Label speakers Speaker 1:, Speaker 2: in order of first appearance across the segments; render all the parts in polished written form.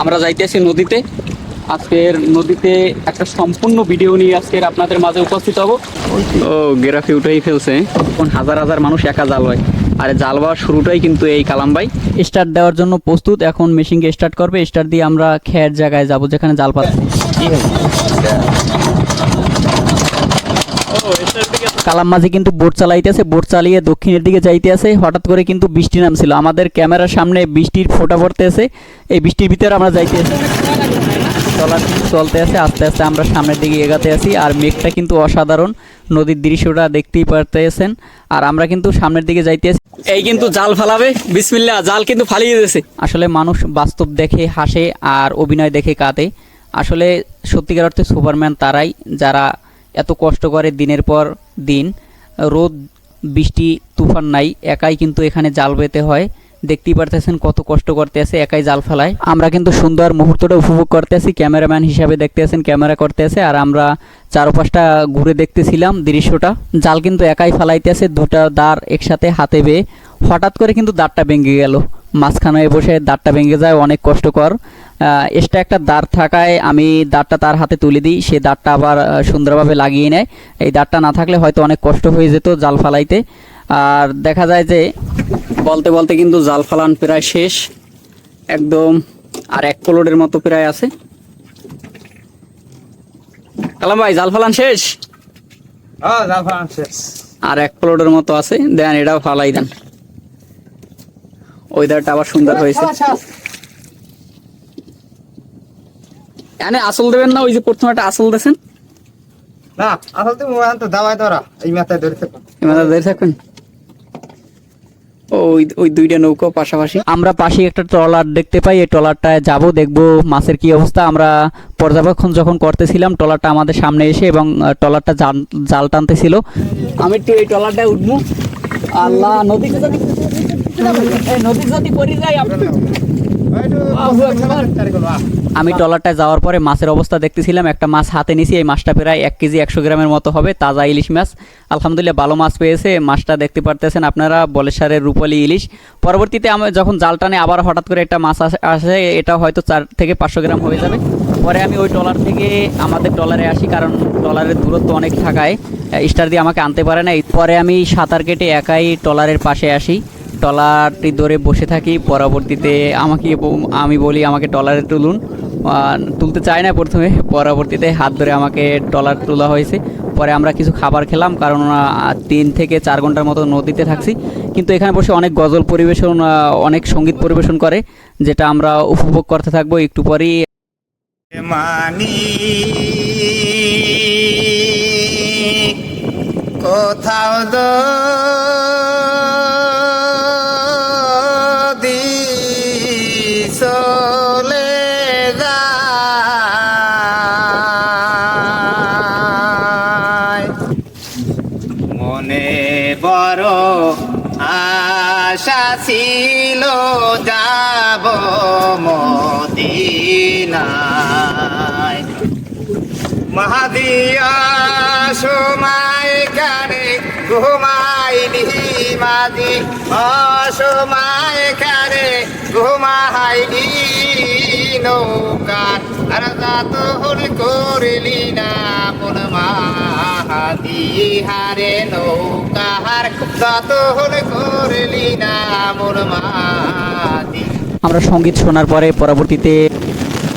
Speaker 1: আমরা যাইতেছি নদীতে। আজকের নদীতে একটা সম্পূর্ণ ভিডিও নিয়ে আজকের আপনাদের মাঝে উপস্থিত হব। ও গেরাফি উঠেই ফেলছে, এখন হাজার হাজার মানুষ একা জাল হয়। আর জাল হওয়ার শুরুটাই কিন্তু এই কালাম ভাই স্টার্ট দেওয়ার জন্য প্রস্তুত। এখন মেশিনকে স্টার্ট করবে, স্টার্ট দিয়ে আমরা খেয়ার জায়গায় যাব যেখানে জাল পাচ্ছে। কালাম মাঝি কিন্তু বোট চালাইতেছে, বোট চালিয়ে দক্ষিণের দিকে যাইতে আছে। হঠাৎ করে কিন্তু বৃষ্টি নামছিল, আমাদের ক্যামেরার সামনে বৃষ্টির ফোঁটা পড়তে আছে। এই বৃষ্টির ভিতরে আমরা যাইতে আছি, ট্রলার চলতে আছে আস্তে আস্তে, আমরা সামনের দিকে এগাতে আছি। আর মেঘটা কিন্তু অসাধারণ, নদীর দৃশ্যটা দেখতেই পারতেছেন। আর আমরা কিন্তু সামনের দিকে যাইতে আছি। এই কিন্তু জাল ফালাবে, বিসমিল্লাহ, জাল কিন্তু ফালিয়ে দিয়েছে। আসলে মানুষ বাস্তব দেখে হাসে আর অভিনয় দেখে কাঁদে। আসলে সত্যিকার অর্থে সুপারম্যান তারাই যারা এত কষ্ট করে দিনের পর দিন, রোদ বৃষ্টি তুফান নাই, একাই কিন্তু এখানে জাল পেতে হয়। দেখতেই পারতেছেন কত কষ্ট করতে আছে, একাই জাল ফেলায়। আমরা কিন্তু সুন্দর মুহূর্তটা উপভোগ করতে আছি, ক্যামেরাম্যান হিসাবে দেখতে আছেন, ক্যামেরা করতে আছে। আর আমরা চারপাশটা ঘুরে দেখতেছিলাম দৃশ্যটা। জাল কিন্তু একাই ফেলাইতে আছে, দুটা দাঁড় একসাথে হাতে বেয়ে। হঠাৎ করে কিন্তু দাঁড়টা ভেঙে গেল, মাঝখানে বসে দাঁড়টা ভেঙে যায়, অনেক কষ্টকর। এক্সট্রা একটা দাঁড় থাকায় আমি দাঁড়টা তার হাতে তুলে দিই, সে দাঁড়টা আবার সুন্দরভাবে লাগিয়ে নেয়। এই দাঁড়টা না থাকলে হয়তো অনেক কষ্ট হয়ে যেত জাল ফালাইতে। আর দেখা যায় যে বলতে বলতে কিন্তু জাল ফালান প্রায় শেষ একদম, আর 1 প্লটের মতো প্রায় আছে। কালাম ভাই, জাল ফালান শেষ?
Speaker 2: জাল ফালান শেষ,
Speaker 1: আর 1 প্লটের মতো আছে, দেন এটাও ফালাই দেন। ওয়েদারটা আবার সুন্দর হয়েছে। এনে আসল দেবেন না? ওই যে প্রথমে একটা আসল দেন
Speaker 2: না, আসল তো মোবাইল তো দাবাই ধরা, এই মাথায় ধরে থাকুন,
Speaker 1: এই মাথায় ধরে থাকুন। ওই দুইটা নৌকো পাশাপাশি। আমরা পাশে একটা ট্রলার দেখতে পাই, এই ট্রলারটায় যাব, দেখবো মাছের কি অবস্থা। আমরা পর্যবেক্ষণ যখন করতেছিলাম ট্রলারটা আমাদের সামনে এসে এবং ট্রলারটা জাল টানতেছিল। আমি একটু এই ট্রলারটায় উঠবো। আল্লাহ, নদীতে যদি পড়ে যাই। আমি ট্রলারটায় যাওয়ার পরে মাছের অবস্থা দেখতেছিলাম, একটা মাছ হাতে নিছি। এই মাছটা প্রায় 1 কেজি 100 গ্রামের মতো হবে, তাজা ইলিশ মাছ। আলহামদুলিল্লাহ ভালো মাছ পেয়েছে। মাছটা দেখতে পারতেছেন আপনারা, বলেশ্বরের রূপালী ইলিশ। পরবর্তীতে আমি যখন জাল টানে আবার হঠাৎ করে একটা মাছ আসে, এটা হয়তো 4 থেকে 500 গ্রাম হয়ে যাবে। পরে আমি ওই ট্রলার থেকে আমাদের ট্রলারে আসি, কারণ ট্রলারের দূরত্ব অনেক থাকায় স্টার দিয়ে আমাকে আনতে পারে না। পরে আমি সাঁতার কেটে একাই ট্রলারের পাশে আসি, ট্রলারটি ধরে বসে থাকি। পরবর্তীতে আমি বলি আমাকে ট্রলারে তুলুন, তুলতে চায় না প্রথমে, পরবর্তীতে হাত ধরে আমাকে ট্রলার তোলা হয়েছে। পরে আমরা কিছু খাবার খেলাম, কারণ 3 থেকে 4 ঘন্টার মতো নদীতে থাকছি। কিন্তু এখানে বসে অনেক গজল পরিবেশন, অনেক সঙ্গীত পরিবেশন করে, যেটা আমরা উপভোগ করতে থাকবো একটু পরেই।
Speaker 2: মানি কোথাও চলে যায়, মনে বড় আশা ছিল যাব মদিনায়। মহাদিয়া সময় কানে ঘুমাইলি মাঝি, অসময় কানে ঘুমাইলি নৌকা। আর যাত হল করলি না কোন মাহাদি হারে নৌকার, যাত হল করলি না মোর মাহাদি।
Speaker 1: আমরা সঙ্গীত শোনার পরে পরবর্তীতে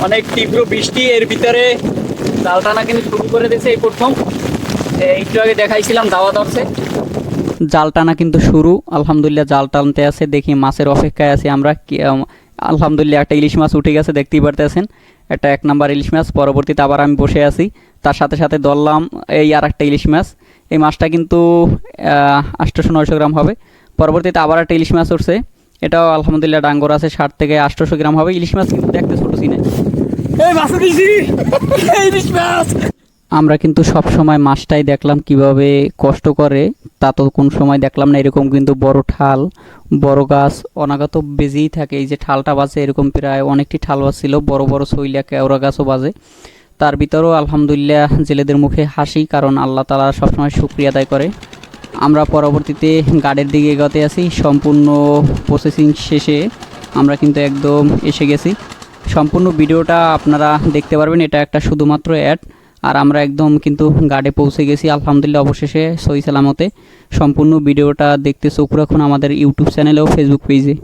Speaker 1: অনেক তীব্র বৃষ্টি, এর ভিতরে জাল টানা কিন্তু শুরু করে দিয়েছে। এই প্রথম একটু আগে দেখাইছিলাম দাওয়া ধরছে, জাল টানা কিন্তু শুরু। আলহামদুলিল্লাহ জাল টানতে আছে, দেখি মাছের অপেক্ষায় আছি আমরা। আলহামদুলিল্লাহ একটা ইলিশ মাছ উঠে গেছে, দেখতেই পারতেছেন, একটা 1 নাম্বার ইলিশ মাছ। পরবর্তীতে আবার আমি বসে আছি, তার সাথে সাথে ধরলাম এই আর একটা ইলিশ মাছ। এই মাছটা কিন্তু 800-900 গ্রাম হবে। পরবর্তীতে আবার একটা ইলিশ মাছ উঠছে, এটাও আলহামদুলিল্লাহ ডাঙ্গর আছে, 60 থেকে 800 গ্রাম হবে। ইলিশ মাছ কিন্তু দেখতে ছোটো চিনে। আমরা কিন্তু সব সময় মাছটাই দেখলাম কিভাবে কষ্ট করে, তা তো কোন সময় দেখলাম না এরকম কিন্তু বড় ঠাল, বড় গাছ অনাগত বেজেই থাকে। এই যে ঠালটা বাজে, এরকম প্রায় অনেকটি ঠাল বাজছিল, বড় বড় শৈলা কেওড়া গাছও বাজে। তার ভিতরেও আলহামদুলিল্লাহ জেলেদের মুখে হাসি, কারণ আল্লাহ তাআলা সবসময় শুকরিয়া আদায় করে। আমরা পরবর্তীতে গাড়ির দিকে এগোতে আছি, সম্পূর্ণ প্রসেসিং শেষে আমরা কিন্তু একদম এসে গেছি। সম্পূর্ণ ভিডিওটা আপনারা দেখতে পারবেন, এটা একটা শুধুমাত্র অ্যাড। আর আমরা একদম কিন্তু গাড়ে পৌঁছে গেছি আলহামদুলিল্লাহ অবশেষে সহি সালামতে। সম্পূর্ণ ভিডিওটা দেখতে চোখ রাখুন আমাদের ইউটিউব চ্যানেলে ও ফেসবুক পেজে।